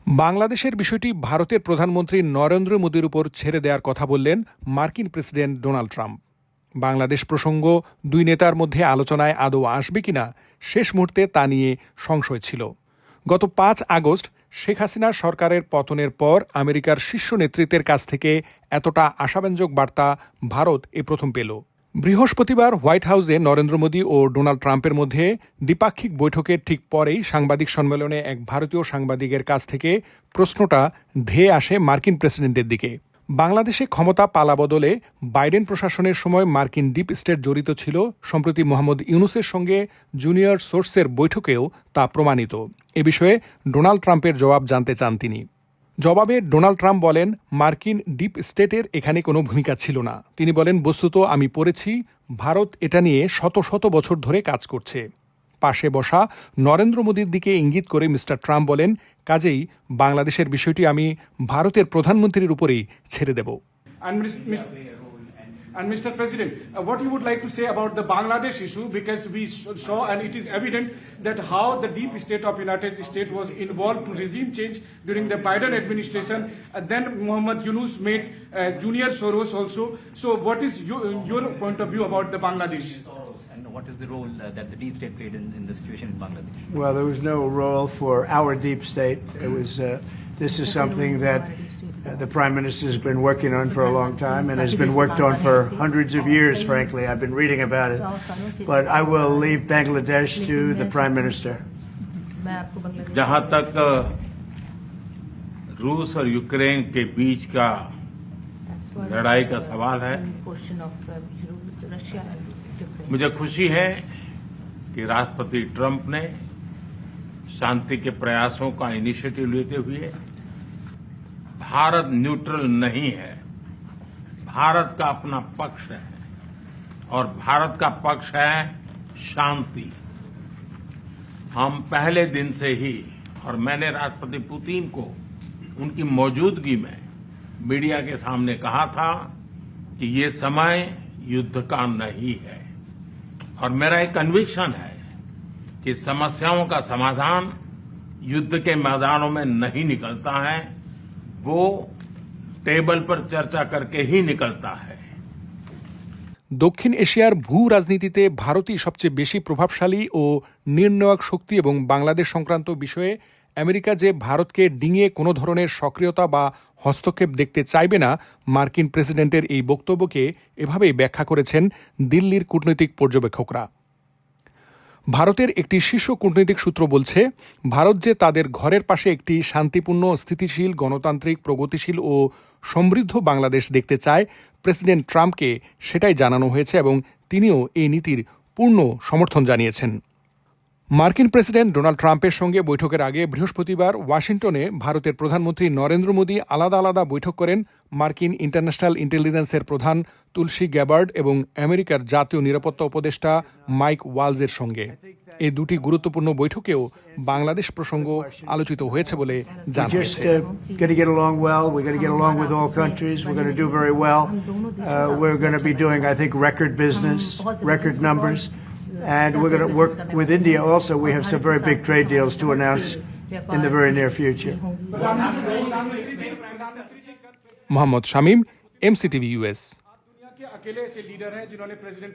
বাংলাদেশের বিষয়টি ভারতের প্রধানমন্ত্রী নরেন্দ্র মোদির উপর ছেড়ে দেওয়ার কথা বললেন মার্কিন প্রেসিডেন্ট ডোনাল্ড ট্রাম্প। বাংলাদেশ প্রসঙ্গ দুই নেতার মধ্যে আলোচনায় আদৌ আসবে কিনা শেষ মুহূর্তে তা নিয়ে সংশয় ছিল। গত ৫ আগস্ট শেখ হাসিনা সরকারের পতনের পর আমেরিকার শীর্ষ নেতৃত্বের কাছ থেকে এতটা আশাব্যঞ্জক বার্তা ভারত এ প্রথম পেল। বৃহস্পতিবার হোয়াইট হাউসে নরেন্দ্র মোদি ও ডোনাল্ড ট্রাম্পের মধ্যে দ্বিপাক্ষিক বৈঠকের ঠিক পরেই সাংবাদিক সম্মেলনে এক ভারতীয় সাংবাদিকের কাছ থেকে প্রশ্নটা ধেয়ে আসে মার্কিন প্রেসিডেন্টের দিকে। বাংলাদেশে ক্ষমতা পালাবদলে বাইডেন প্রশাসনের সময় মার্কিন ডিপ স্টেট জড়িত ছিল, সম্প্রতি মোহাম্মদ ইউনূসের সঙ্গে জুনিয়র সোর্সের বৈঠকেও তা প্রমাণিত। এ বিষয়ে ডোনাল্ড ট্রাম্পের জবাব জানতে চান তিনি। জবাবে ডোনাল্ড ট্রাম্প বলেন, মার্কিন ডিপ স্টেটের এখানে কোনো ভূমিকা ছিল না। তিনি বলেন, বস্তুত আমি পড়েছি, ভারত এটা নিয়ে শত শত বছর ধরে কাজ করছে। পাশে বসা নরেন্দ্র মোদির দিকে ইঙ্গিত করে মিস্টার ট্রাম্প বলেন, কাজেই বাংলাদেশের বিষয়টি আমি ভারতের প্রধানমন্ত্রীর উপরেই ছেড়ে দেব। And Mr. President, what you would like to say about the Bangladesh issue, because we saw and it is evident that how the deep state of United States was involved to regime change during the Biden administration, and then Mohammed Yunus made Junior Soros also. So what is your point of view about the Bangladesh? And what is the role that the deep state played in the situation in Bangladesh? Well, there was no role for our deep state. It was. This is something that the Prime Minister has been working on for a long time and has been worked on for hundreds of years, frankly. I've been reading about it. But I will leave Bangladesh to the Prime Minister. जहां तक रूस और Ukraine के बीच का लड़ाई का सवाल है, मुझे खुशी है कि राष्ट्रपति ट्रंप ने शांति के प्रयासों का इनिशिएटिव लेते हुए भारत न्यूट्रल नहीं है, भारत का अपना पक्ष है और भारत का पक्ष है शांति। हम पहले दिन से ही, और मैंने राष्ट्रपति पुतिन को उनकी मौजूदगी में मीडिया के सामने कहा था कि ये समय युद्ध का नहीं है, और मेरा एक कन्विक्शन है कि समस्याओं का समाधान युद्ध के मैदानों में नहीं निकलता है, वो टेबल पर चर्चा करके ही निकलता है। দক্ষিণ এশিয়ার ভূ রাজনীতিতে ভারতই সবচেয়ে বেশি প্রভাবশালী ও নির্ণায়ক শক্তি এবং বাংলাদেশ সংক্রান্ত বিষয়ে আমেরিকা যে ভারতকে ডিঙিয়ে কোনো ধরনের সক্রিয়তা বা হস্তক্ষেপ দেখতে চাইবে না, মার্কিন প্রেসিডেন্টের এই বক্তব্যকে এভাবেই ব্যাখ্যা করেছেন দিল্লির কূটনৈতিক পর্যবেক্ষকরা। ভারতের একটি শীর্ষ কূটনৈতিক সূত্র বলছে, ভারত যে তাদের ঘরের পাশে একটি শান্তিপূর্ণ, স্থিতিশীল, গণতান্ত্রিক, প্রগতিশীল ও সমৃদ্ধ বাংলাদেশ দেখতে চায়, প্রেসিডেন্ট ট্রাম্পকে সেটাই জানানো হয়েছে এবং তিনিও এই নীতির পূর্ণ সমর্থন জানিয়েছেন। মার্কিন প্রেসিডেন্ট ডোনাল্ড ট্রাম্পের সঙ্গে বৈঠকের আগে বৃহস্পতিবার ওয়াশিংটনে ভারতের প্রধানমন্ত্রী নরেন্দ্র মোদি আলাদা আলাদা বৈঠক করেন মার্কিন ইন্টারন্যাশনাল ইন্টেলিজেন্সের প্রধান তুলসী গ্যাবার্ড এবং আমেরিকার জাতীয় নিরাপত্তা উপদেষ্টা মাইক ওয়ালজের সঙ্গে। এই দুটি গুরুত্বপূর্ণ বৈঠকেও বাংলাদেশ প্রসঙ্গ আলোচিত হয়েছে বলে জানা গেছে। And we're going to work with India also. We have some very big trade deals to announce in the very near future. Mohammad Shamim, MCTV US। अकेले ऐसे लीडर हैं जिन्होंने प्रेसिडेंट